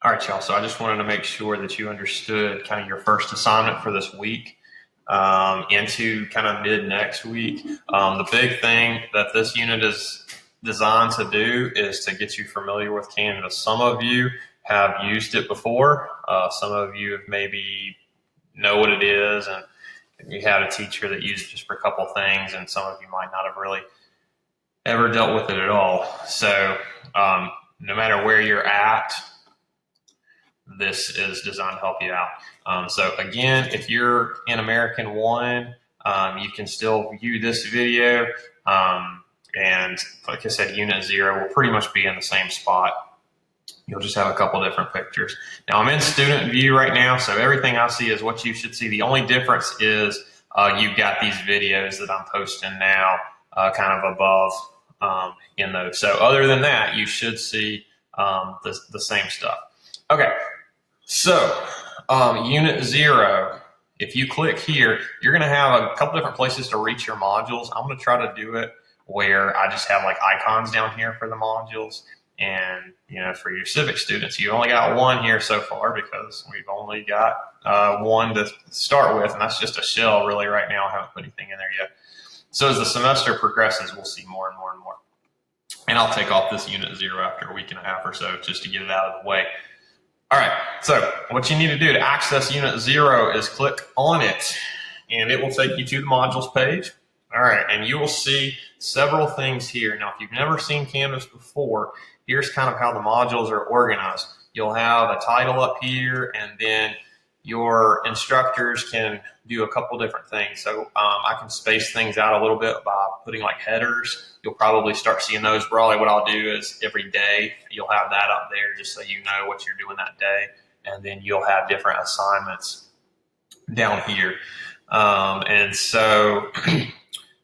All right, y'all. So I just wanted to make sure that you understood kind of your first assignment for this week into kind of mid next week. The big thing that this unit is designed to do is to get you familiar with Canvas. Some of you have used it before. Some of you have maybe know what it is, and you had a teacher that used it just for a couple things, and some of you might not have really ever dealt with it at all. So no matter where you're at, this is designed to help you out. So again, if you're in American One, you can still view this video. And like I said, Unit 0 will pretty much be in the same spot. You'll just have a couple different pictures. Now I'm in student view right now, so everything I see is what you should see. The only difference is you've got these videos that I'm posting now kind of above in those. So other than that, you should see the same stuff. Okay, so Unit 0, if you click here, you're going to have a couple different places to reach your modules. I'm going to try to do it where I just have like icons down here for the modules. And, you know, for your civic students, you only got one here so far because we've only got one to start with, and that's just a shell really right now. I haven't put anything in there yet. So as the semester progresses, we'll see more and more and more. And I'll take off this Unit 0 after a week and a half or so just to get it out of the way. All right, so what you need to do to access Unit 0 is click on it, and it will take you to the modules page. All right, and you will see several things here. Now, if you've never seen Canvas before, here's kind of how the modules are organized. You'll have a title up here, and then your instructors can do a couple different things. So I can space things out a little bit by putting like headers. You'll probably start seeing those. Probably what I'll do is every day you'll have that up there just so you know what you're doing that day. And then you'll have different assignments down here. And so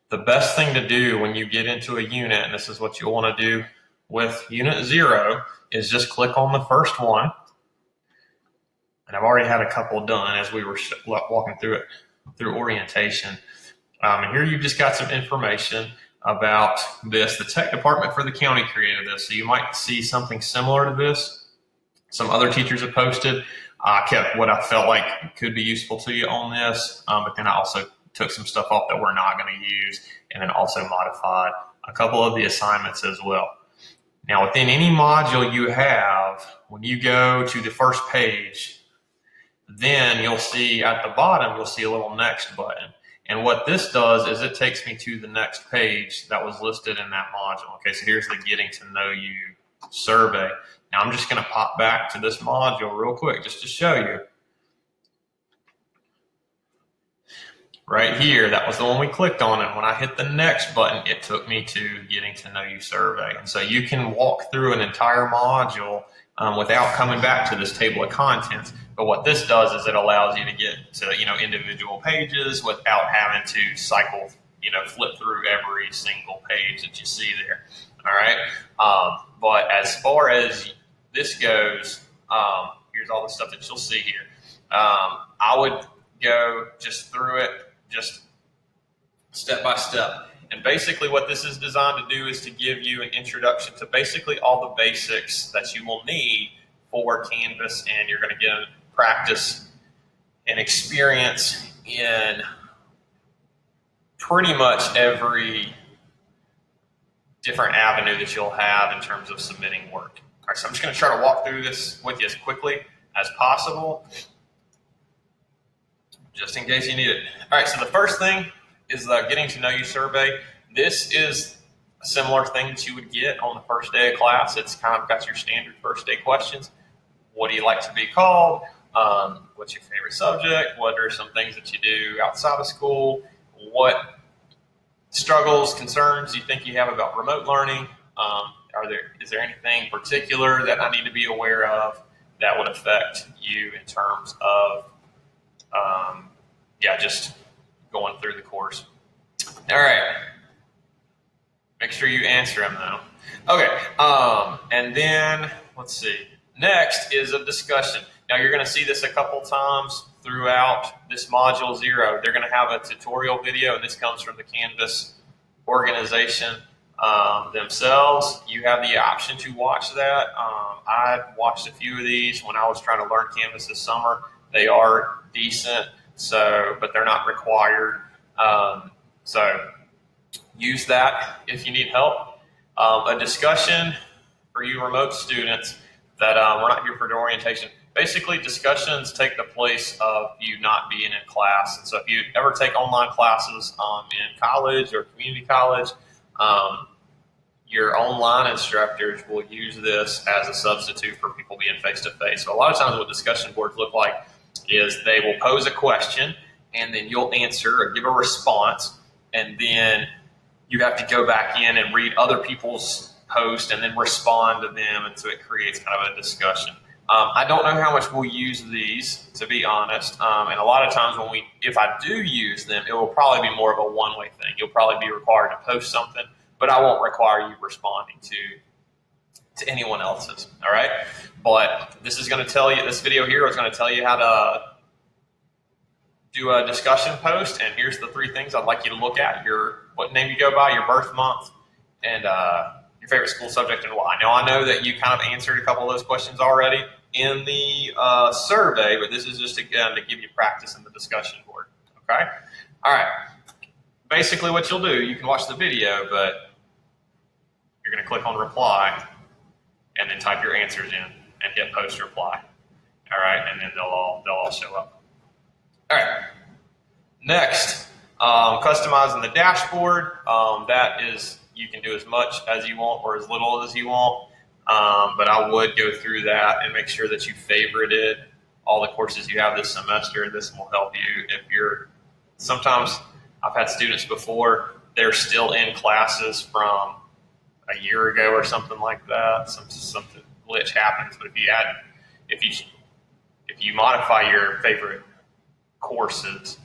the best thing to do when you get into a unit, and this is what you'll want to do with Unit 0, is just click on the first one. And I've already had a couple done as we were walking through it through orientation. And here you've just got some information about this. The tech department for the county created this, so you might see something similar to this. Some other teachers have posted. I kept what I felt like could be useful to you on this, but then I also took some stuff off that we're not going to use, and then also modified a couple of the assignments as well. Now, within any module you have, when you go to the first page, then you'll see at the bottom, you'll see a little next button. And what this does is it takes me to the next page that was listed in that module. Okay, so here's the Getting to Know You survey. Now I'm just going to pop back to this module real quick just to show you. Right here, that was the one we clicked on, and when I hit the next button, it took me to Getting to Know You survey. And so you can walk through an entire module without coming back to this table of contents. But what this does is it allows you to get to individual pages without having to cycle, flip through every single page that you see there. All right. But as far as this goes, here's all the stuff that you'll see here. I would go just through it, just step by step. And basically what this is designed to do is to give you an introduction to basically all the basics that you will need for Canvas, and you're going to get practice and experience in pretty much every different avenue that you'll have in terms of submitting work. All right, so I'm just going to try to walk through this with you as quickly as possible, just in case you need it. All right, so the first thing is the Getting to Know You survey. This is a similar thing that you would get on the first day of class. It's kind of got your standard first day questions. What do you like to be called? What's your favorite subject? What are some things that you do outside of school? What struggles, concerns do you think you have about remote learning? Is there anything particular that I need to be aware of that would affect you in terms of just going through the course? All right. Make sure you answer them though. Okay. And then let's see. Next is a discussion. Now you're going to see this a couple times throughout this module 0. They're going to have a tutorial video, and this comes from the Canvas organization themselves. You have the option to watch that. I watched a few of these when I was trying to learn Canvas this summer. They are decent, but they're not required. So use that if you need help. A discussion for you remote students that we're not here for orientation. Basically, discussions take the place of you not being in class. And so if you ever take online classes in college or community college, your online instructors will use this as a substitute for people being face-to-face. So a lot of times what discussion boards look like is they will pose a question, and then you'll answer or give a response, and then you have to go back in and read other people's posts and then respond to them, and so it creates kind of a discussion. I don't know how much we'll use these, to be honest, and a lot of times if I do use them, it will probably be more of a one-way thing. You'll probably be required to post something, but I won't require you responding to anyone else's, all right? But this video here is going to tell you how to do a discussion post, and here's the 3 things I'd like you to look at: what name you go by, your birth month, and your favorite school subject and why. Now, I know that you kind of answered a couple of those questions already in the survey, but this is just, again, to give you practice in the discussion board, okay? All right. Basically what you'll do, you can watch the video, but you're going to click on reply and then type your answers in and hit post reply. All right, and then they'll all show up. All right. Next, customizing the dashboard. That is, you can do as much as you want or as little as you want, but I would go through that and make sure that you favorited all the courses you have this semester. This will help you if sometimes I've had students before, they're still in classes from a year ago or something like that. Something glitch happens, but if you modify your favorite courses,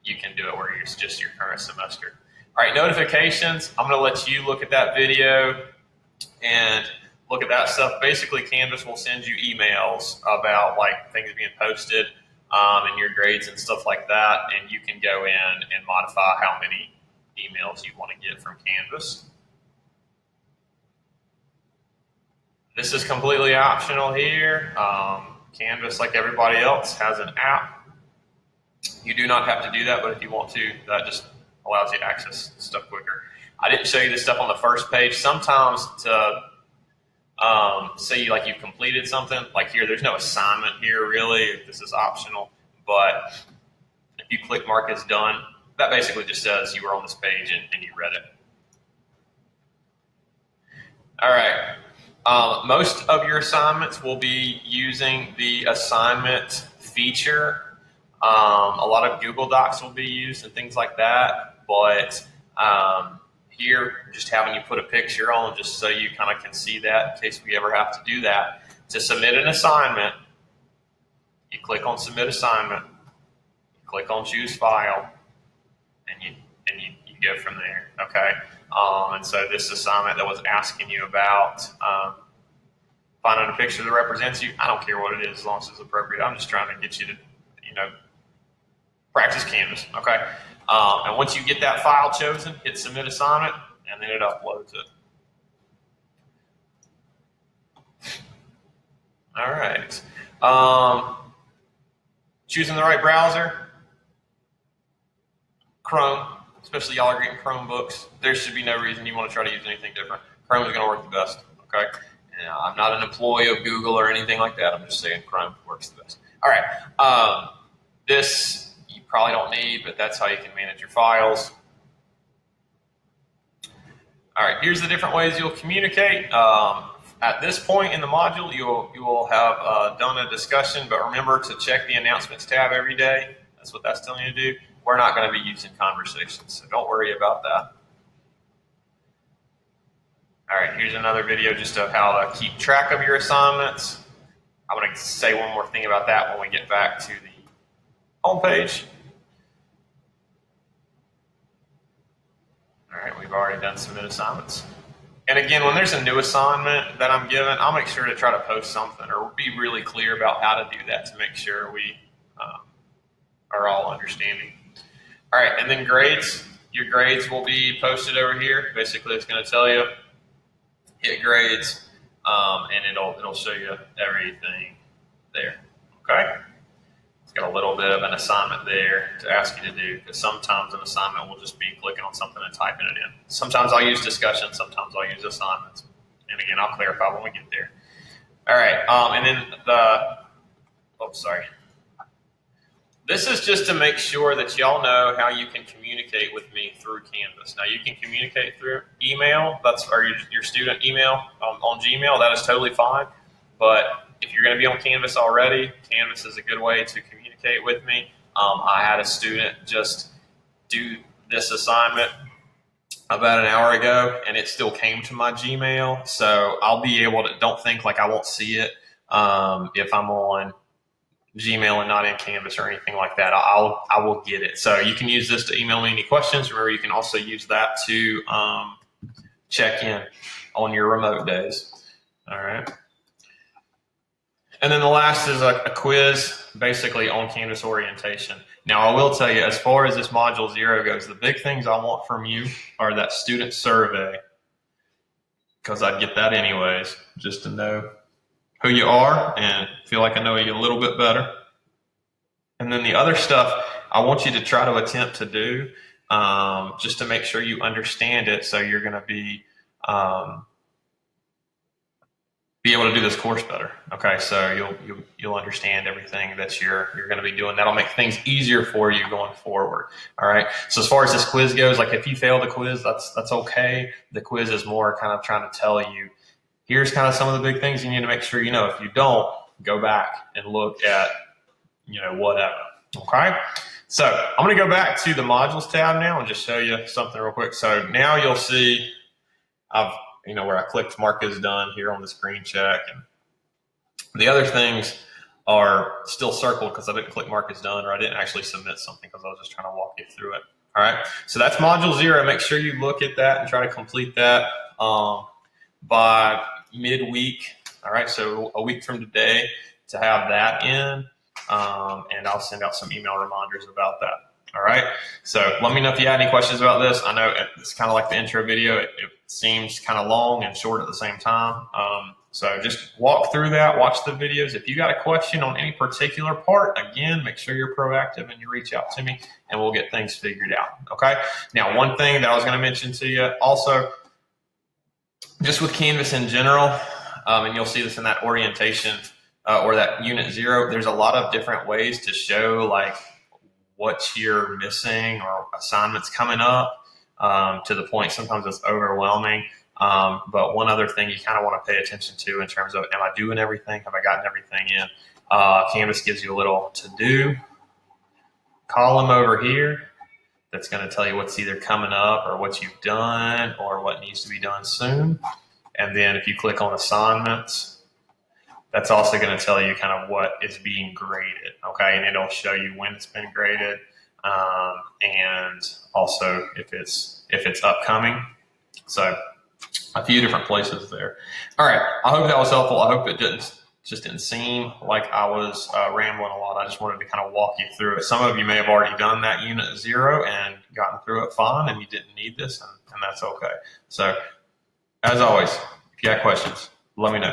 you can do it where it's just your current semester. All right, notifications. I'm going to let you look at that video and look at that stuff. Basically, Canvas will send you emails about things being posted and your grades and stuff like that, and you can go in and modify how many emails you want to get from Canvas. This is completely optional here. Canvas, like everybody else, has an app. You do not have to do that, but if you want to, that just allows you to access stuff quicker. I didn't show you this stuff on the first page. Sometimes to say you've completed something, like here, there's no assignment here really. This is optional, but if you click mark as done, that basically just says you were on this page and you read it. All right. Most of your assignments will be using the assignment feature. A lot of Google Docs will be used and things like that, but here, just having you put a picture on just so you kind of can see that in case we ever have to do that. To submit an assignment, you click on Submit Assignment, you click on Choose File, and you go from there, okay? And so this assignment that was asking you about finding a picture that represents you, I don't care what it is as long as it's appropriate. I'm just trying to get you to, practice Canvas, okay? And once you get that file chosen, hit Submit Assignment, and then it uploads it. All right. Choosing the right browser. Chrome, especially y'all are getting Chromebooks. There should be no reason you want to try to use anything different. Chrome is going to work the best, okay? And I'm not an employee of Google or anything like that. I'm just saying Chrome works the best. All right. This you probably don't need, but that's how you can manage your files. All right, here's the different ways you'll communicate. At this point in the module, you will have done a discussion, but remember to check the announcements tab every day. That's what that's telling you to do. We're not going to be using conversations, so don't worry about that. All right, here's another video just of how to keep track of your assignments. I'm going to say one more thing about that when we get back to the home page. All right, we've already done Submit Assignments. And again, when there's a new assignment that I'm given, I'll make sure to try to post something or be really clear about how to do that to make sure we are all understanding. All right, and then grades. your grades will be posted over here. Basically, it's going to tell you hit grades, and it'll show you everything there. Okay. It's got a little bit of an assignment there to ask you to do, because sometimes an assignment will just be clicking on something and typing it in. Sometimes I'll use discussion, sometimes I'll use assignments. And again, I'll clarify when we get there. All right, and then sorry. This is just to make sure that y'all know how you can communicate with me through Canvas. Now, you can communicate through email, or your student email on Gmail. That is totally fine. But if you're going to be on Canvas already, Canvas is a good way to communicate with me. I had a student just do this assignment about an hour ago, and it still came to my Gmail. So I'll be able to, don't think like I won't see it if I'm on Gmail and not in Canvas or anything like that. I will get it. So you can use this to email me any questions. Remember, you can also use that to check in on your remote days. All right. And then the last is a quiz, basically on Canvas orientation. Now, I will tell you, as far as this Module 0 goes, the big things I want from you are that student survey, because I'd get that anyways, just to know who you are and feel like I know you a little bit better. And then the other stuff I want you to try to attempt to do, just to make sure you understand it, so you're going to be able to do this course better. Okay, so you'll understand everything that you're going to be doing. That'll make things easier for you going forward. All right. So as far as this quiz goes, like if you fail the quiz, that's okay. The quiz is more kind of trying to tell you, here's kind of some of the big things you need to make sure you know. If you don't, go back and look at whatever. Okay. So I'm going to go back to the modules tab now and just show you something real quick. So now you'll see where I clicked mark is done here on the screen check, and the other things are still circled because I didn't click mark is done, or I didn't actually submit something because I was just trying to walk you through it. All right, so that's Module 0. Make sure you look at that and try to complete that by midweek. All right, so a week from today to have that in, and I'll send out some email reminders about that. All right, so let me know if you had any questions about this. I know it's kind of like the intro video. It seems kind of long and short at the same time. So just walk through that, watch the videos. If you got a question on any particular part, again, make sure you're proactive and you reach out to me, and we'll get things figured out. Okay, now one thing that I was going to mention to you also, just with Canvas in general, and you'll see this in that orientation or that Unit 0, there's a lot of different ways to show like what you're missing or assignments coming up, to the point sometimes it's overwhelming. But one other thing you kind of want to pay attention to in terms of, am I doing everything? Have I gotten everything in? Canvas gives you a little to-do column over here that's going to tell you what's either coming up or what you've done or what needs to be done soon. And then if you click on assignments, that's also going to tell you kind of what is being graded, okay? And it'll show you when it's been graded, and also if it's upcoming. So a few different places there. All right, I hope that was helpful. I hope it didn't seem like I was rambling a lot. I just wanted to kind of walk you through it. Some of you may have already done that Unit 0 and gotten through it fine, and you didn't need this, and that's okay. So as always, if you got questions, let me know.